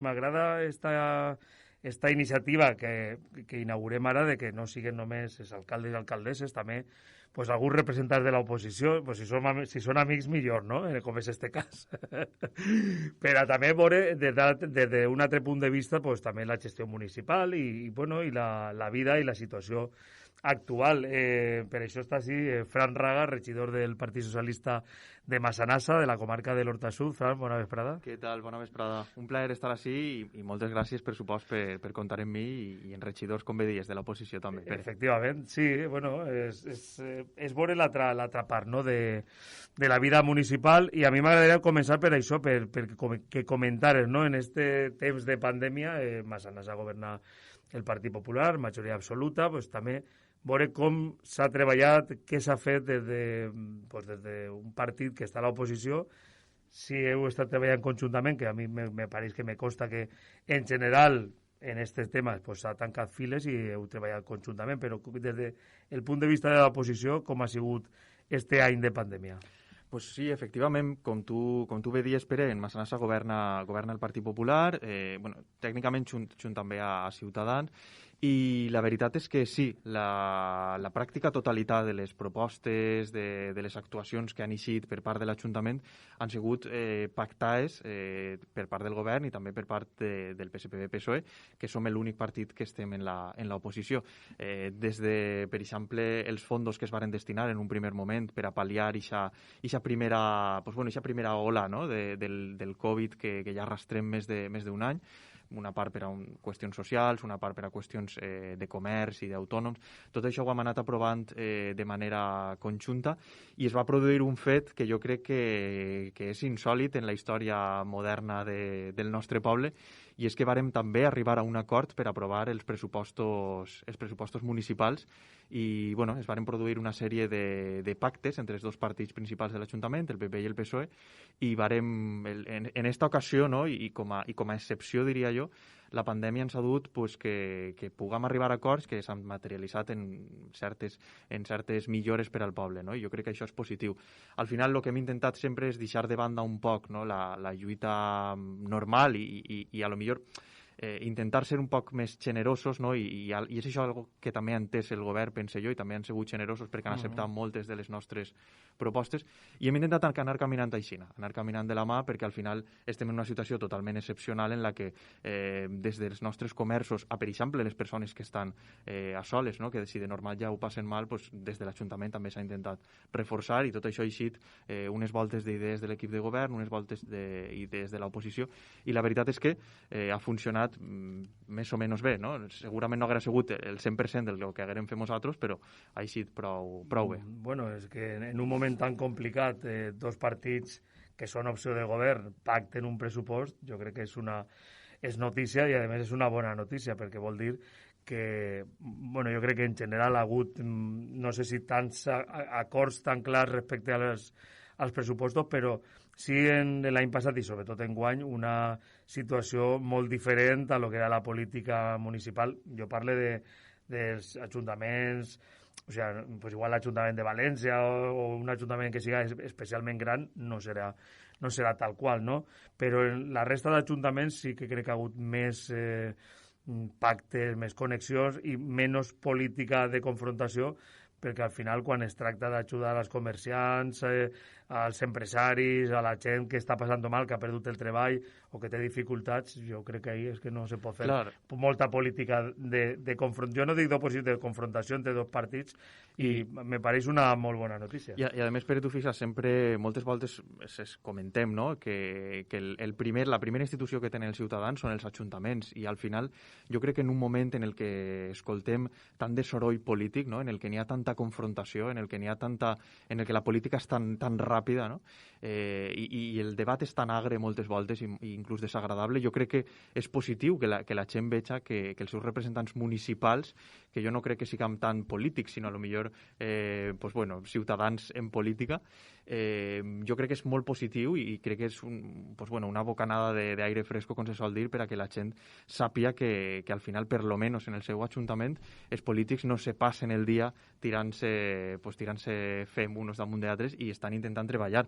M'agrada esta iniciativa que inaugurem ara de que no siguen només els alcaldes i alcaldesses, també pues, alguns representants de l'oposició, pues, si són amics millor, no? Com és este cas. Però també veure des d'un altre punt de vista pues, també la gestió municipal bueno, i la vida i la situació actual. Per això està així Fran Raga, regidor del Partit Socialista de Massanassa, de la comarca de l'Horta Sud. Fran, bona vesprada. Què tal? Bona vesprada. Un plaer estar així i moltes gràcies, per supost, per comptar amb mi i en regidors, com bé dies, de l'oposició també. Efectivament, sí. Bueno, és veure l'altra part, no?, de la vida municipal, i a mi m'agradaria començar per això, que comentares, no?, en este temps de pandèmia, Massanassa governa el Partit Popular, majoria absoluta, pues, també veure com s'ha treballat, què s'ha fet des d'un partit que està a l'oposició, si heu estat treballant conjuntament, que a mi me pareix que me consta que en general en aquests temes pues, s'ha tancat files i heu treballat conjuntament, però des del punt de vista de l'oposició, com ha sigut este any de pandèmia? Pues sí, efectivament, com tu bé dies, Pere, en Massanassa governa el Partit Popular, tècnicament junt també a Ciutadans, i la veritat és que sí, la pràctica totalitat de les propostes, de les actuacions que han eixit per part de l'Ajuntament han sigut pactades per part del govern i també per part del PSPB-PSOE, que som l'únic partit que estem en l'oposició. Des de, per exemple, els fons que es varen destinar en un primer moment per a pal·liar eixa primera ola, no?, del Covid que ja arrastrem més d'un any, una part per a qüestions socials, una part per a qüestions de comerç i d'autònoms. Tot això ho hem anat aprovant de manera conjunta i es va produir un fet que jo crec que és insòlit en la història moderna del nostre poble, i és que vàrem també arribar a un acord per aprovar els pressupostos municipals i es varen produir una sèrie de pactes entre els dos partits principals de l'Ajuntament, el PP i el PSOE, i vàrem, en esta ocasió, no, i com a excepció, diria jo, la pandèmia ens ha dut que puguem arribar a acords que s'han materialitzat en certes millores per al poble, no? I jo crec que això és positiu. Al final, el que hem intentat sempre és deixar de banda un poc, no?, la lluita normal i a lo millor intentar ser un poc més generosos, no? I és això algo que també ha entès el govern, pense jo, i també han sigut generosos perquè han acceptat moltes de les nostres propostes, i hem intentat anar caminant així, anar caminant de la mà, perquè al final estem en una situació totalment excepcional en la que des dels nostres comerços, per exemple, les persones que estan a soles, no?, que si de normal ja ho passen mal, pues, des de l'Ajuntament també s'ha intentat reforçar, i tot això ha eixit unes voltes d'idees de l'equip de govern, unes voltes d'idees de l'oposició, i la veritat és que ha funcionat més o menys bé, no? Segurament no haguera sigut el 100% del que haguérem fet nosaltres, però ha eixit prou bé. Bueno, és que en un moment tan complicat, dos partits que són opció de govern pacten un pressupost, jo crec que és notícia, i a més és una bona notícia, perquè vol dir que, jo crec que en general ha hagut, no sé si tants acords tan clars respecte als pressupostos, però sí en l'any passat i sobretot en guany una situació molt diferent a lo que era la política municipal. Jo parlo dels ajuntaments, o sigui, pues igual l'Ajuntament de València o un ajuntament que siga especialment gran no serà tal qual, no? Però en la resta d'ajuntaments sí que crec que ha hagut més pactes, més connexions i menys política de confrontació, perquè al final quan es tracta d'ajudar als comerciants, als empresaris, a la gent que està passant mal, que ha perdut el treball o que té dificultats, jo crec que ahí és que no se pot fer molta política de confrontació. Jo no dic d'oposició, de confrontació entre dos partits, i me pareix una molt bona notícia. I a més, Pere, tu fixes, sempre, moltes voltes comentem, no?, que la primera institució que tenen els ciutadans són els ajuntaments, i al final jo crec que en un moment en el que escoltem tant de soroll polític, no?, en el que n'hi ha tanta confrontació, en el que la política és tan ràpida, no?, i el debat és tan agre moltes voltes i inclús desagradable, jo crec que és positiu que la gent veja que els seus representants municipals, que jo no crec que siguem tan polítics, sinó a lo millor ciutadans en política, jo crec que és molt positiu i crec que és una bocanada d'aire fresco, com se sol dir, per a que la gent sàpia que al final, per lo menos en el seu ajuntament, els polítics no se passen el dia tirant-se fem unos damunt d'altres i estan intentant treballar.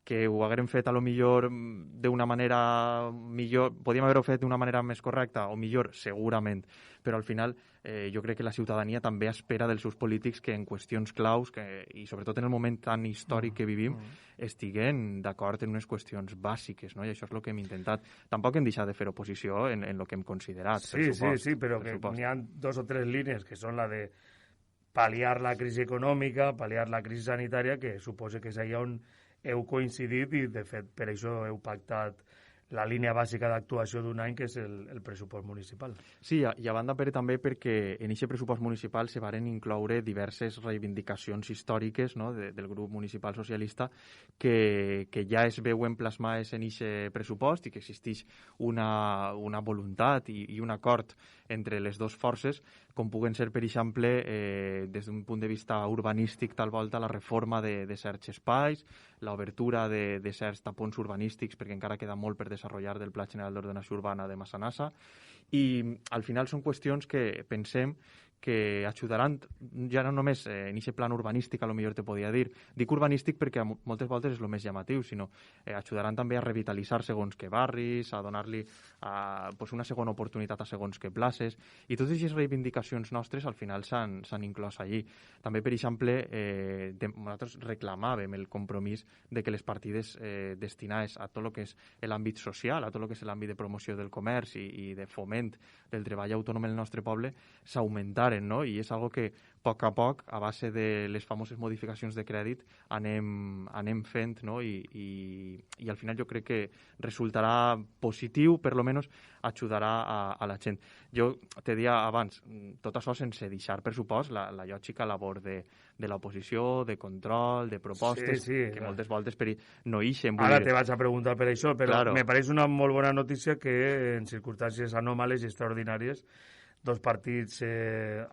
que ho haguérem fet a lo millor d'una manera millor, podíem haver-ho fet d'una manera més correcta o millor, segurament, però al final jo crec que la ciutadania també espera dels seus polítics que en qüestions claus, i sobretot en el moment tan històric que vivim, estiguen d'acord en unes qüestions bàsiques, no? I això és el que hem intentat. Tampoc hem deixat de fer oposició en el que hem considerat. Sí, però que n'hi ha 2 o 3 línies que són la de pal·liar la crisi econòmica, pal·liar la crisi sanitària, que suposa que és allà on heu coincidit i, de fet, per això heu pactat la línia bàsica d'actuació d'un any, que és el pressupost municipal. Sí, i a banda també perquè en aquest pressupost municipal se varen incloure diverses reivindicacions històriques, no?, del grup municipal socialista que ja es veuen plasmades en aquest pressupost i que existeix una voluntat i un acord entre les dues forces, com puguen ser, per exemple, des d'un punt de vista urbanístic, tal volta, la reforma de certs espais, l'obertura de certs tapons urbanístics, perquè encara queda molt per desenvolupar del Pla General d'Ordenació Urbana de Massanassa, i al final són qüestions que pensem que ajudaran, ja no només en aquest plan urbanístic, a lo millor te podia dir. Dic urbanístic perquè moltes voltes és el més llamatiu, sinó ajudaran també a revitalitzar segons que barris, a donar-li una segona oportunitat a segons que places, i totes aquestes reivindicacions nostres al final s'han inclòs allí. També, per exemple, nosaltres reclamàvem el compromís de que les partides destinades a tot el que és l'àmbit social, a tot el que és l'àmbit de promoció del comerç i de foment del treball autònom en el nostre poble, s'augmentaren, no? I és algo que a poc, a base de les famoses modificacions de crèdit, anem fent, no? I al final jo crec que resultarà positiu, per lo menos ajudarà a la gent. Jo te deia abans, tot això sense deixar, per supost, la lògica labor de l'oposició, de control, de propostes, que moltes voltes no ixen. Ara te vaig a preguntar per això, però claro. Me pareix una molt bona notícia que en circumstàncies anòmales i extraordinàries dos partits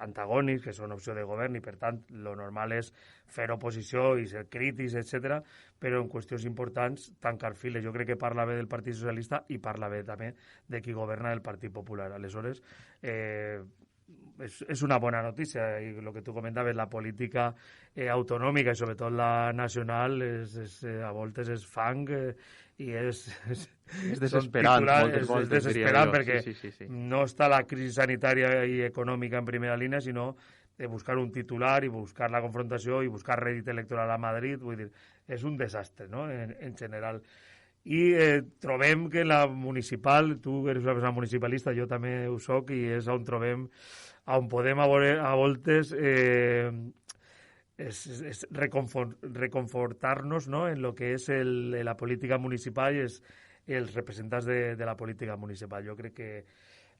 antagònics, que són opció de govern, i per tant lo normal és fer oposició i ser crítics, etc. Però en qüestions importants tancar files. Jo crec que parla bé del Partit Socialista i parla bé també de qui governa el Partit Popular. Aleshores, és una bona notícia, i el que tu comentaves, la política autonòmica i sobretot la nacional a voltes és fang i és desesperant, moltes voltes, és desesperant perquè sí. no està la crisi sanitària i econòmica en primera línia, sinó de buscar un titular i buscar la confrontació i buscar rèdit electoral a Madrid. Vull dir, és un desastre, no?, en general. I trobem que la municipal, tu eres una persona municipalista, jo també ho soc, i és on trobem, on podem a voltes és reconfortar-nos, no?, en el que és la política municipal i els representants de la política municipal. Jo crec que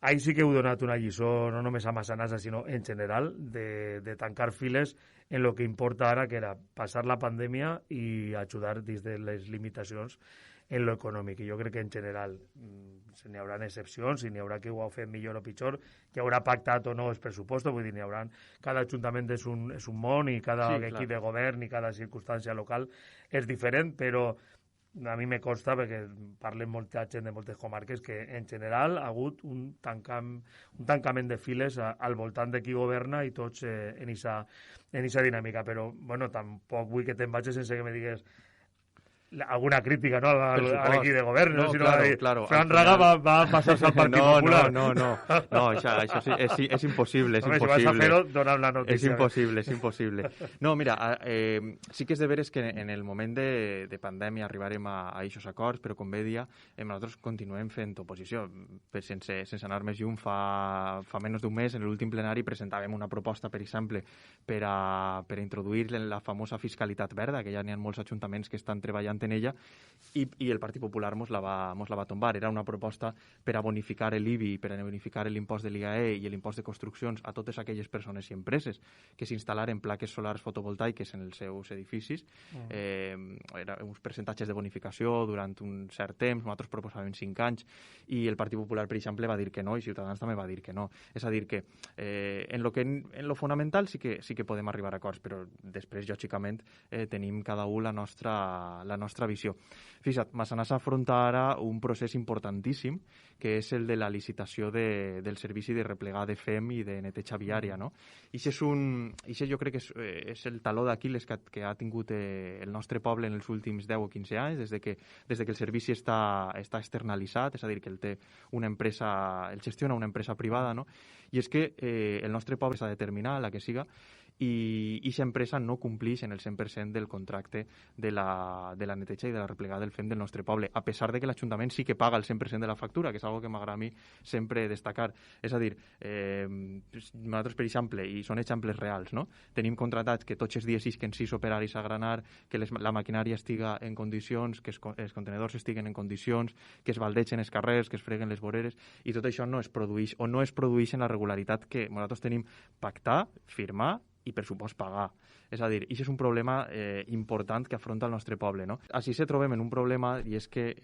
ahir sí que heu donat una lliçó, no només a Massanassa, sinó en general, de tancar files en el que importa ara, que era passar la pandèmia i ajudar dins de les limitacions en lo econòmic. I jo crec que en general se n'hi haurà excepcions, i n'hi haurà que ho heu fet millor o pitjor, que haurà pactat o no els pressupostos, vull dir, n'hi haurà... Cada ajuntament és un món, i cada equip de govern i cada circumstància local és diferent, però a mi me consta, perquè parlen molta gent de moltes comarques, que en general ha hagut un tancament de files al voltant de qui governa i tots en eixa dinàmica. Però, bueno, tampoc vull que te'n vagis sense que me digues alguna crítica, no?, a l'equip de govern, no? Claro. Fran Raga va passar-se al Partit Popular. No, això sí, és impossible. Home, si vas a fer-ho, donar la notícia. És impossible. No, mira, sí que és de veres que en el moment de pandèmia arribarem a aquests acords, però com bé dia, nosaltres continuem fent oposició. Sense anar més lluny, fa menys d'un mes, en l'últim plenari, presentàvem una proposta, per exemple, per a introduir la famosa fiscalitat verda, que ja n'hi ha molts ajuntaments que estan treballant en ella, i el Partit Popular mos la va tombar. Era una proposta per a bonificar l'IBI, per a bonificar l'impost de l'IAE i l'impost de construccions a totes aquelles persones i empreses que s'instal·laren plaques solars fotovoltaiques en els seus edificis. Eren uns percentatges de bonificació durant un cert temps, nosaltres proposàvem 5 anys, i el Partit Popular, per exemple, va dir que no, i Ciutadans també va dir que no. És a dir, que en lo fonamental sí que podem arribar a acords, però després, lògicament, tenim cada un la nostra nostra visió. Fixa't, Massanassa afronta ara un procés importantíssim, que és el de la licitació del servici de replegar de FEM i de neteja viària, no? Ixe jo crec que és el taló d'Aquil·les que ha tingut el nostre poble en els últims 10 o 15 anys, des que el servici està externalitzat, és a dir, que el gestiona una empresa privada, no? I és que el nostre poble s'ha de determinar, la que siga, i aquesta empresa no complix en el 100% del contracte de la neteja i de la replegada del FEM del nostre poble, a pesar de que l'Ajuntament sí que paga el 100% de la factura, que és algo que m'agrada a mi sempre destacar. És a dir, nosaltres, per exemple, i són exemples reals, no? Tenim contratats que tots els dies isquen 6 operaris a granar, que la maquinària estiga en condicions, que els contenedors estiguen en condicions, que es baldegen els carrers, que es freguen les voreres, i tot això no es produeix en la regularitat que nosaltres tenim pactar, firmar i per supost pagar. És a dir, això és un problema important que afronta el nostre poble, no? Així se trobem en un problema, i és que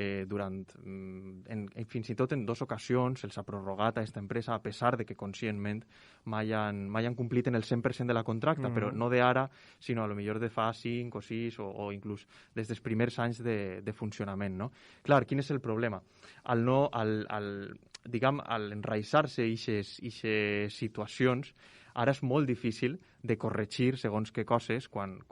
fins i tot en 2 ocasions se'ls ha prorrogat a aquesta empresa, a pesar de que conscientment mai han complit en el 100% de la contracta, però no d'ara, sinó a lo millor de fa 5 o 6 o inclús des dels primers anys de funcionament, no? Clar, quin és el problema? Al enraissar-se aquestes situacions, ara és molt difícil de corregir segons què coses quan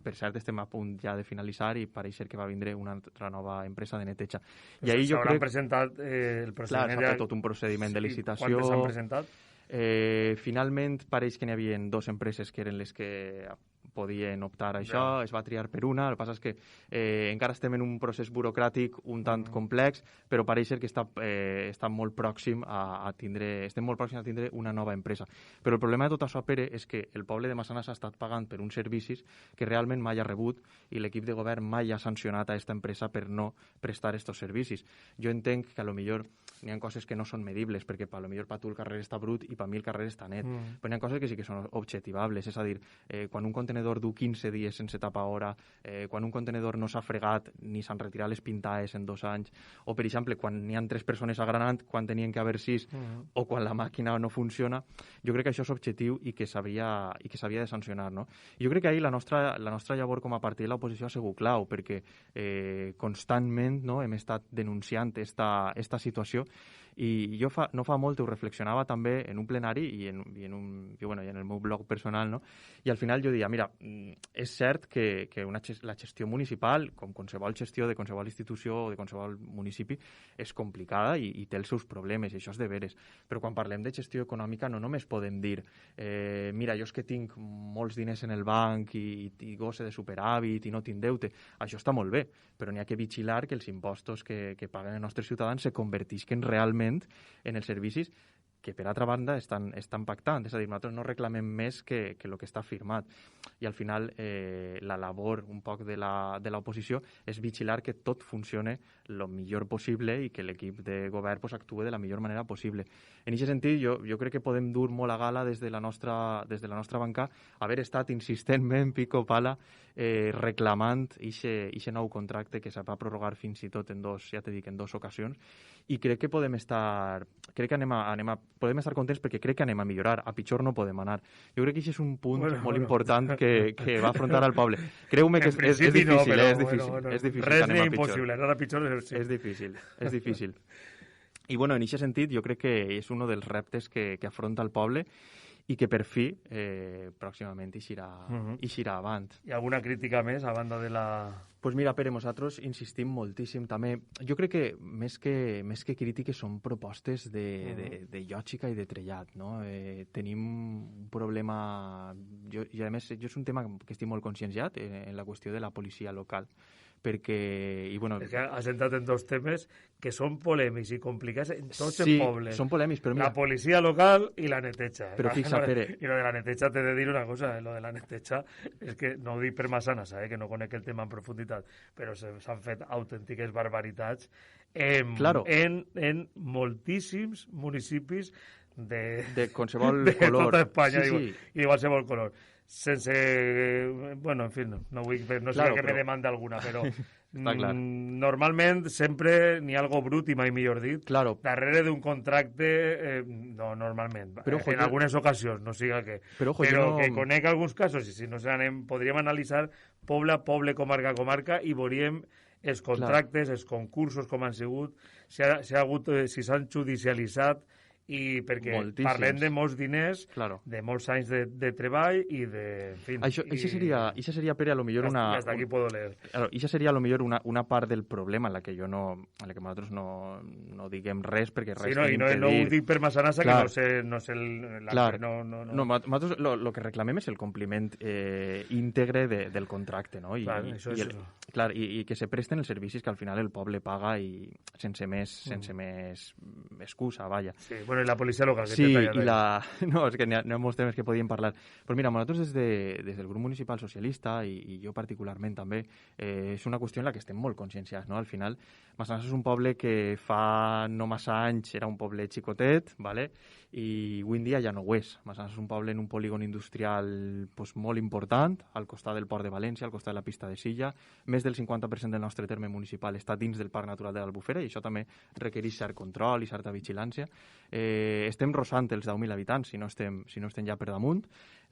per cert, estem a punt ja de finalitzar i pareix ser que va vindre una altra nova empresa de neteja. I ahir jo crec... presentat el procediment... Clar, s'ha fet tot un procediment de licitació. Quantes s'han presentat? Finalment pareix que n'hi havia 2 empreses que eren les que podien optar a això, es va triar per una. El que passa és que encara estem en un procés burocràtic un tant complex, però pareix ser que estem molt pròxim a tindre una nova empresa. Però el problema de tot això, Pere, és que el poble de Massanassa ha estat pagant per uns servicis que realment mai ha rebut i l'equip de govern mai ha sancionat a aquesta empresa per no prestar aquests servicis. Jo entenc que a lo millor n'hi ha coses que no són medibles, perquè a lo millor per tu el carrer està brut i per mi el carrer està net, però n'hi ha coses que sí que són objectivables, és a dir, quan un contenedor du 15 dies sense tapar hora, quan un contenedor no s'ha fregat ni s'han retirat les pintades en 2 anys, o per exemple, quan n'hi ha 3 persones agranant, quan tenien que haver 6, o quan la màquina no funciona, jo crec que això és objectiu i que s'havia de sancionar, no? Jo crec que ahir la nostra llavor com a partit de l'oposició ha sigut clau, perquè constantment hem estat denunciant esta situació, i jo no fa molt ho reflexionava també en un plenari i en el meu blog personal, no? I al final jo deia, mira, és cert que la gestió municipal, com qualsevol gestió de qualsevol institució o de qualsevol municipi, és complicada i té els seus problemes, i això és de veres. Però quan parlem de gestió econòmica no només podem dir mira, jo és que tinc molts diners en el banc i gosse de superàvit i no tinc deute. Això està molt bé, però n'hi ha que vigilar que els impostos que paguen els nostres ciutadans se convertisquen realment en els servicis que, per altra banda, estan pactant. És a dir, nosaltres no reclamem més que el que està firmat. I al final la labor un poc de l'oposició és vigilar que tot funcione el millor possible i que l'equip de govern actuï de la millor manera possible. En aquest sentit, jo crec que podem dur molt a gala des de la nostra banca haver estat insistentment, pico pala, reclamant aquest nou contracte que se va prorrogar fins i tot en 2 ocasions, i crec que podem estar contents perquè crec que anem a millorar. A pitjor no podem anar. Jo crec que això és un punt molt important que va afrontar el poble. Creu-me que és difícil, és difícil. Res ni impossible, anar a pitjor és difícil. I en aquest sentit jo crec que és un dels reptes que afronta el poble i que per fi pròximament eixirà avant. I alguna crítica més a banda de la... Pues mira, Pere, nosaltres insistim moltíssim també. Jo crec que més que crítiques són propostes de lògica i de trellat, no? Tenim un problema... I a més, jo és un tema que estic molt conscienciat en la qüestió de la policia local, perquè... És que has entrat en 2 temes que són polèmics i complicats en tots els pobles. Sí, són polèmics, però mira... La policia local i la neteja. Però fixa, Pere... I lo de la neteja t'he de dir una cosa, lo de la neteja és que no ho dic per Massanassa, que no conec el tema en profunditat, però s'han fet autèntiques barbaritats en moltíssims municipis de qualsevol De color. tota Espanya, i de qualsevol color. Sense... Bueno, en fi, no sé que me demanda alguna, però està clar. Normalment sempre n'hi ha algo brut i mai millor dit. Claro. Darrere d'un contracte, no, normalment. Però, en algunes ocasions, no siga que... Però no... que conec alguns casos, i si no se n'anem, podríem analitzar poble a poble, comarca a comarca, i veuríem els contractes, els concursos, com han sigut, si s'han judicialitzat, i perquè moltíssims. Parlem de molts diners, de molts anys de treball i de... En fin, això seria, Pere, a lo millor una... Hasta aquí puedo leer. Això seria a lo millor una part del problema en la que nosaltres no diguem res perquè res sí, no ho dic per Massanassa, que no sé nosaltres el que reclamem és el compliment íntegre del contracte, no? I que se presten els servicis que al final el poble paga i sense més excusa, vaja. Sí, bueno, i la policia local, que té tallat. No, és que n'hi ha molts temes que podíem parlar. Però mira, nosaltres des del grup municipal socialista, i jo particularment també, és una qüestió en la que estem molt conscienciats, no? Al final, Massanassa és un poble que fa no massa anys era un poble xicotet, ¿vale? I avui en dia ja no ho és. Massanassa és un poble en un polígon industrial molt important, al costat del Port de València, al costat de la pista de Silla. Més del 50% del nostre terme municipal està dins del Parc Natural de l'Albufera, i això també requereix cert control i certa vigilància. Estem rossant els 10.000 habitants, si no estem ja per damunt.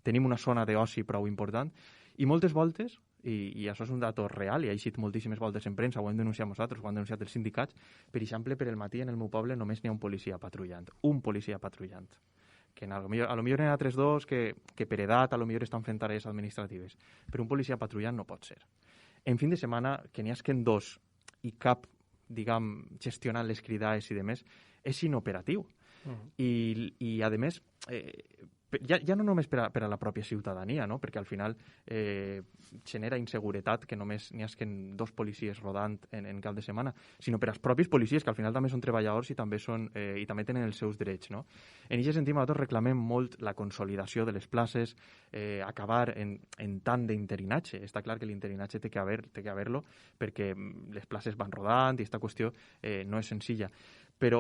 Tenim una zona d'oci prou important, i moltes voltes, i això és un dato real, i ha eixit moltíssimes voltes en premsa, ho hem denunciat nosaltres, ho han denunciat els sindicats. Per exemple, per el matí en el meu poble només n'hi ha un policia patrullant, que a lo millor n'hi ha 3-2 que per edat a lo millor estan fent tarees administratives, però un policia patrullant no pot ser. En fin de setmana, que n'hi ha 2 i cap, diguem, gestionant les cridades i demés, és inoperatiu. I a més, ja no només per a la pròpia ciutadania, no? Perquè al final genera inseguretat que només n'hi ha 2 policies rodant en cap de setmana, sinó per als propis policies, que al final també són treballadors i també tenen els seus drets, no? En aquest sentit, nosaltres reclamem molt la consolidació de les places, acabar en tant d'interinatge. Està clar que l'interinatge té que haver-lo perquè les places van rodant i aquesta qüestió no és senzilla. Però,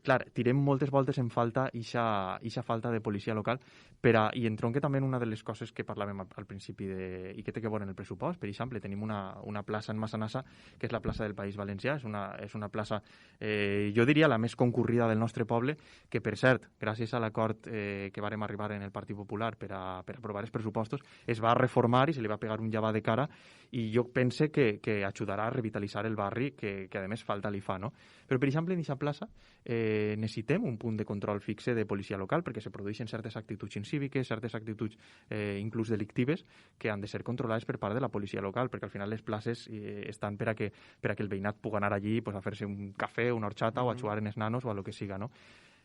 clar, tirem moltes voltes en falta ixa falta de policia local i entronque també en una de les coses que parlàvem al principi i que té que veure en el pressupost. Per exemple, tenim una plaça en Massanassa, que és la plaça del País Valencià, és una plaça, jo diria, la més concurrida del nostre poble, que, per cert, gràcies a l'acord que vàrem arribar en el Partit Popular per aprovar els pressupostos, es va reformar i se li va pegar un llevat de cara, i jo pense que ajudarà a revitalitzar el barri, que a més falta li fa, no? Però, per exemple, en aquesta plaça necessitem un punt de control fixe de policia local, perquè se produeixen certes actituds incíviques, certes actituds inclús delictives, que han de ser controlades per part de la policia local, perquè al final les places estan per a que el veïnat pugui anar allí a fer-se un cafè, una horchata, o a jugar en els nanos o a lo que siga, no?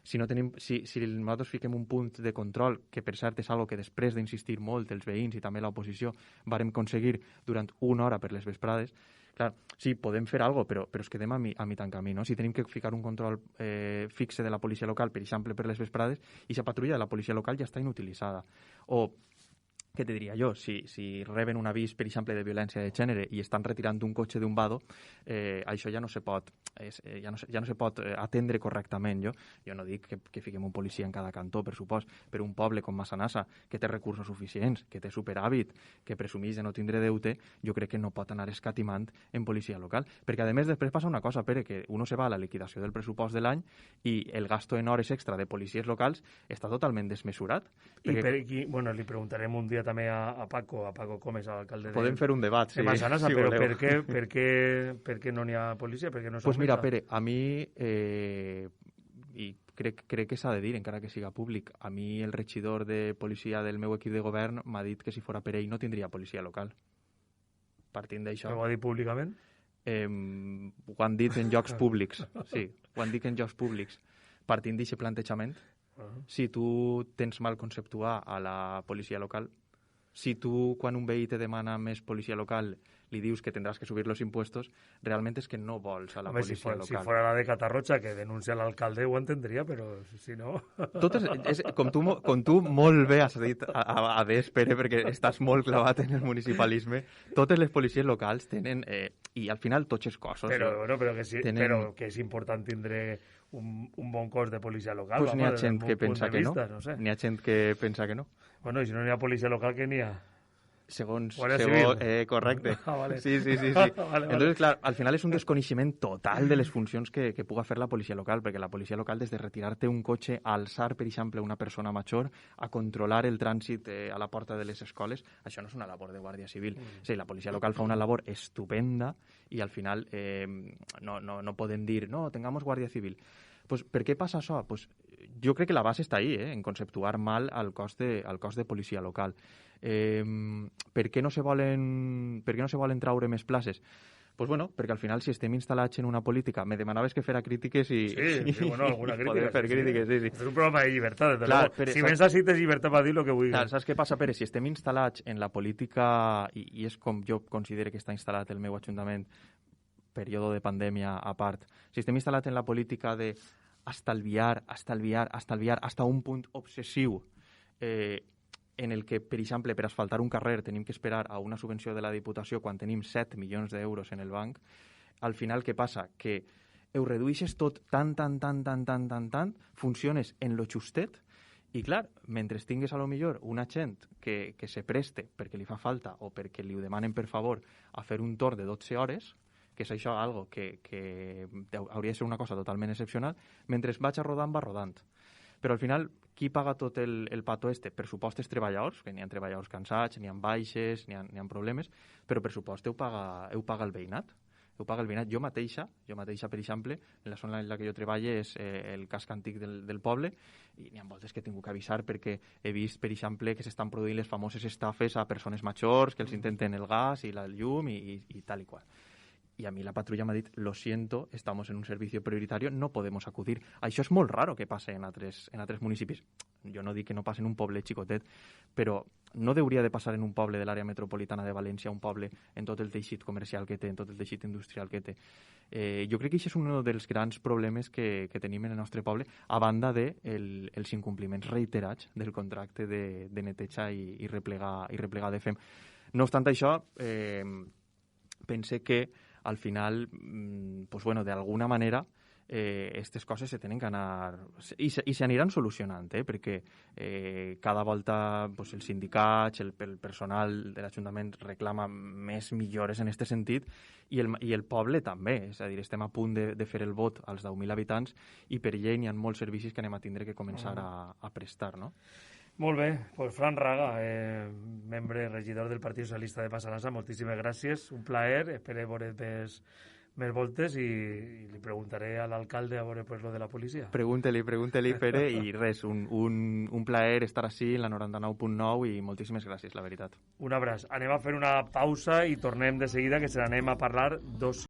Si nosaltres fiquem un punt de control, que per cert és algo que després d'insistir molt els veïns i també l'oposició vàrem aconseguir durant una hora per les vesprades, clar, sí, podem fer alguna cosa, però es quedem a mitjà camí, no? Si tenim que ficar un control fixe de la policia local, per exemple, per les vesprades, i la patrulla de la policia local ja està inutilitzada. O, què te diria jo? Si reben un avís, per exemple, de violència de gènere i estan retirant un cotxe d'un vado, això ja no se pot atendre correctament. Jo no dic que fiquem un policia en cada cantó, per supost, però un poble com Massanassa, que té recursos suficients, que té superàvit, que presumeix de no tindre deute, jo crec que no pot anar escatimant en policia local. Perquè, a més, després passa una cosa, Pere, que uno se va a la liquidació del pressupost de l'any i el gasto en hores extra de policies locals està totalment desmesurat. Bueno, li preguntarem un dia també a Paco Comes, a l'alcalde Podem fer un debat, de Massanassa, però per què no n'hi ha policia? Per què no s'augmenta? Pues mira, Pere, a mi, i crec que s'ha de dir, encara que siga públic, a mi el regidor de policia del meu equip de govern m'ha dit que si fora per ell no tindria policia local. Partint d'això... Ho ha dit públicament? Ho han dit en llocs públics, sí, ho han dit en llocs públics. Partint d'aquest plantejament, si tu tens mal conceptuar a la policia local, si tu, quan un veí te demana més policia local, li dius que tindràs que subir los impuestos, realment és que no vols a la policia local. Si fora la de Catarroja, que denuncia l'alcalde, ho entendria, però si no... Com tu molt bé has dit a més, Pere, perquè estàs molt clavat en el municipalisme, totes les policies locals tenen, i al final tots els cossos... Però que és important tindre un bon cos de policia local. Pues n'hi ha gent que pensa que no. N'hi ha gent que pensa que no. Bueno, i si no n'hi ha policia local, què n'hi ha? Correcte. Vale. Sí. Vale. Entonces, clar, al final és un desconeixement total de les funcions que puga fer la policia local, perquè la policia local, des de retirar-te un cotxe, a alçar, per exemple, una persona major, a controlar el trànsit a la porta de les escoles, això no és una labor de Guàrdia Civil. Sí, la policia local fa una labor estupenda i al final no podem dir, no, tengamos Guàrdia Civil. Pues, per què passa això? Pues, jo crec que la base està ahí, en conceptuar mal el cos de policia local. Per què no se volen traure més places? Pues bueno, perquè al final, si estem instal·lats en una política, me demanaves que fera crítiques i... Sí, bueno, alguna crítica. Poder fer crítiques, sí. És un programa de llibertat, Clar, si vens així tens llibertat per dir el que vulguis. Clar, saps què passa, Pere? Si estem instal·lats en la política, i és com jo considero que està instal·lat el meu ajuntament, període de pandèmia a part, si estem instal·lats en la política de estalviar hasta un punt obsessiu en el que, per exemple, per asfaltar un carrer tenim que esperar a una subvenció de la Diputació quan tenim 7 milions d'euros en el banc, al final què passa? Que ho redueixes tot tan, funciones en lo justet i, clar, mentre tingues a lo millor una gent que se preste perquè li fa falta o perquè li ho demanen per favor a fer un torn de 12 hores, que és això algo que hauria de ser una cosa totalment excepcional, mentre vaig rodant, va rodant. Però al final, qui paga tot el pato este? Per supost els treballadors, que n'hi ha treballadors cansats, n'hi ha baixes, n'hi ha problemes, però per supost ho paga el veïnat. Ho paga el veïnat. Jo mateixa, per exemple, en la zona en la que jo treballo és el casc antic del poble i n'hi ha voltes que he tingut que avisar perquè he vist, per exemple, que s'estan produint les famoses estafes a persones majors que els intenten el gas i el llum i tal i qual. Y a mí la patrulla m'ha dit, lo siento, estamos en un servicio prioritario, no podemos acudir. Això és molt raro que passe en altres municipis. Jo no dic que no passi en un poble xicotet, però no hauria de passar en un poble de l'àrea metropolitana de València, un poble en tot el teixit comercial que té, en tot el teixit industrial que té. Jo crec que això és un dels grans problemes que tenim en el nostre poble, a banda dels incompliments reiterats del contracte de neteja i replegar de FEM. No obstant això, pense que al final, pues bueno, de alguna manera, aquestes coses se tenen que anar... I s'aniran solucionant, perquè cada volta pues, els sindicats, el personal de l'Ajuntament reclama més millores en aquest sentit i el poble també. És a dir, estem a punt de fer el vot als 10.000 habitants i per llei n'hi ha molts servicis que anem a tindre que començar a prestar, no? Molt bé, pues Fran Raga, membre regidor del Partit Socialista de Massanassa, moltíssimes gràcies, un plaer, espero veure més voltes i li preguntaré a l'alcalde a veure pues, lo de la policia. Pregunte-li, Pere, i res, un plaer estar així en la 99.9 i moltíssimes gràcies, la veritat. Un abraç. Anem a fer una pausa i tornem de seguida, que se n'anem a parlar dos